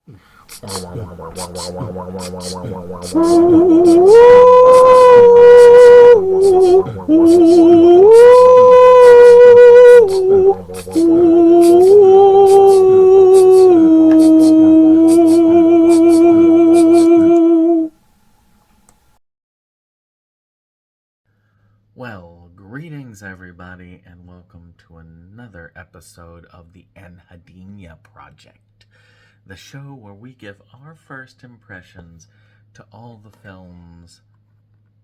Well, greetings everybody, and welcome to another episode of the Anhedenia Project, the show where we give our first impressions to all the films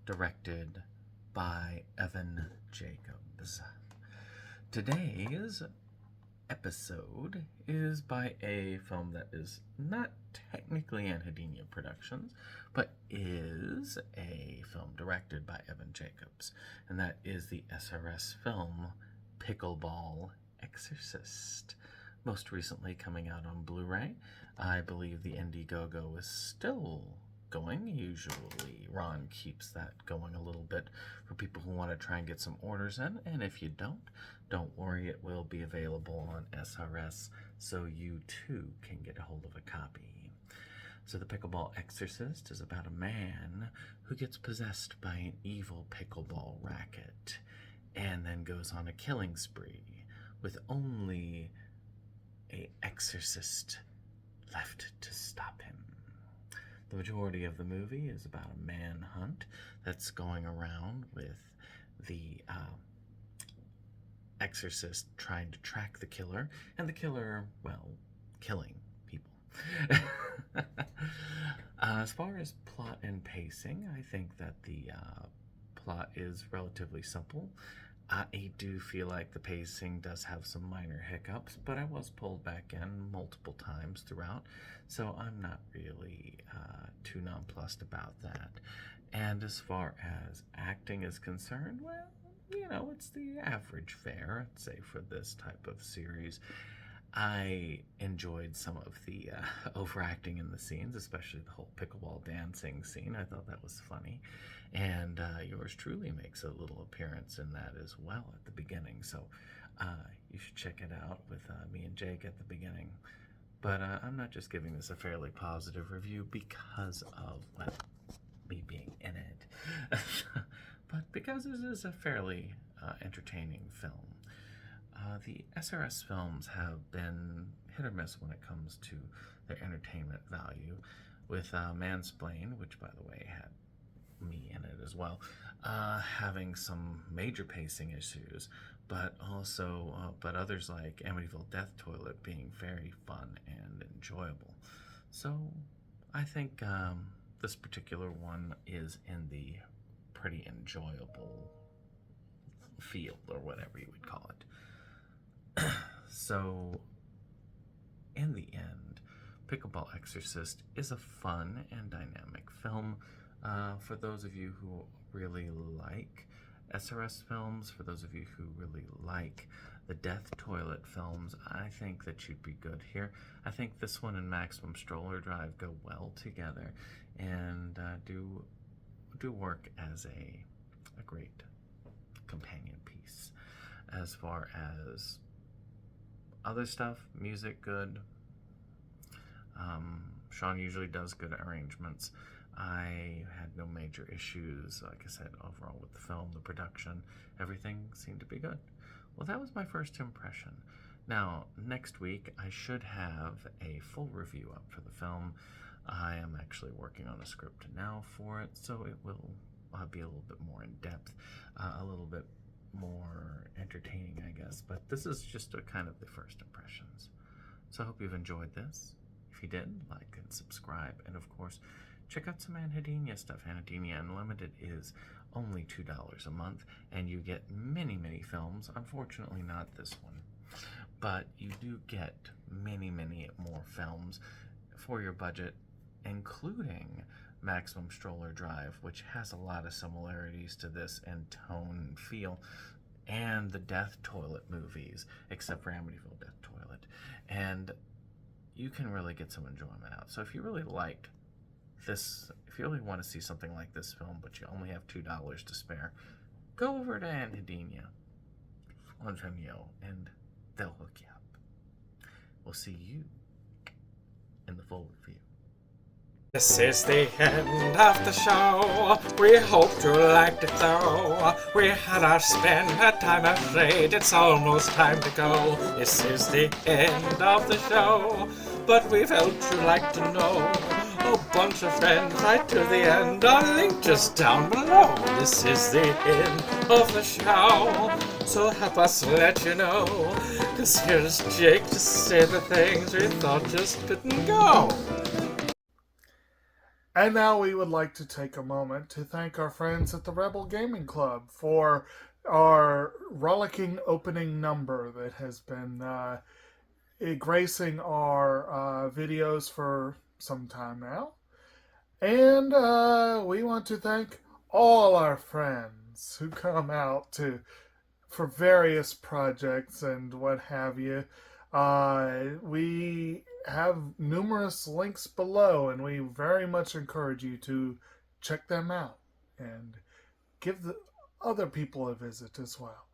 directed by Evan Jacobs. Today's episode is by a film that is not technically Anhedenia Productions, but is a film directed by Evan Jacobs, and that is the SRS film Pickleball Exorcist, most recently coming out on Blu-ray. I believe the Indiegogo is still going. Usually Ron keeps that going a little bit for people who want to try and get some orders in, and if you don't worry, it will be available on SRS, so you too can get a hold of a copy. So the Pickleball Exorcist is about a man who gets possessed by an evil pickleball racket and then goes on a killing spree with only an exorcist left to stop him. The majority of the movie is about a manhunt that's going around with the exorcist trying to track the killer, and the killer, well, killing people. As far as plot and pacing, I think that the plot is relatively simple. I do feel like the pacing does have some minor hiccups, but I was pulled back in multiple times throughout, so I'm not really too nonplussed about that. And as far as acting is concerned, well, you know, it's the average fare, I'd say, for this type of series. I enjoyed some of the overacting in the scenes, especially the whole pickleball dancing scene. I thought that was funny. And yours truly makes a little appearance in that as well at the beginning. So you should check it out with me and Jake at the beginning. But I'm not just giving this a fairly positive review because of, well, me being in it. But because this is a fairly entertaining film. The SRS films have been hit or miss when it comes to their entertainment value, with Mansplain, which by the way had me in it as well, having some major pacing issues, but also but others like Amityville Death Toilet being very fun and enjoyable. So I think this particular one is in the pretty enjoyable field, or whatever you would call it. So, in the end, Pickleball Exorcist is a fun and dynamic film for those of you who really like SRS films, for those of you who really like the Death Toilet films. I think that you'd be good here. I think this one and Maximum Stroller Drive go well together and do work as a great companion piece. As far as other stuff, music, good. Sean usually does good arrangements. I had no major issues, like I said, overall with the film, the production, everything seemed to be good. Well, that was my first impression. Now, next week, I should have a full review up for the film. I am actually working on a script now for it, so it will be a little bit more in depth, a little bit more entertaining, I guess. But this is just a kind of the first impressions. So I hope you've enjoyed this. If you did, like and subscribe, and of course, check out some Anhedenia stuff. Anhedenia Unlimited is only $2 a month, and you get many, many films. Unfortunately, not this one, but you do get many, many more films for your budget, including Maximum Stroller Drive, which has a lot of similarities to this in tone and feel, and the Death Toilet movies, except for Amityville Death Toilet. And you can really get some enjoyment out. So if you really liked this, if you really want to see something like this film, but you only have $2 to spare, go over to Anhedenia on Vimeo, and they'll hook you up. We'll see you in the full review. This is the end of the show. We hope you liked it though. We had our spend, had time afraid. It's almost time to go. This is the end of the show. But we felt you'd like to know a bunch of friends right to the end. Our link just down below. This is the end of the show. So help us let you know. 'Cause here's Jake to say the things we thought just didn't go. And now we would like to take a moment to thank our friends at the Rebel Gaming Club for our rollicking opening number that has been gracing our videos for some time now. And we want to thank all our friends who come out for various projects and what have you. We have numerous links below, and we very much encourage you to check them out and give the other people a visit as well.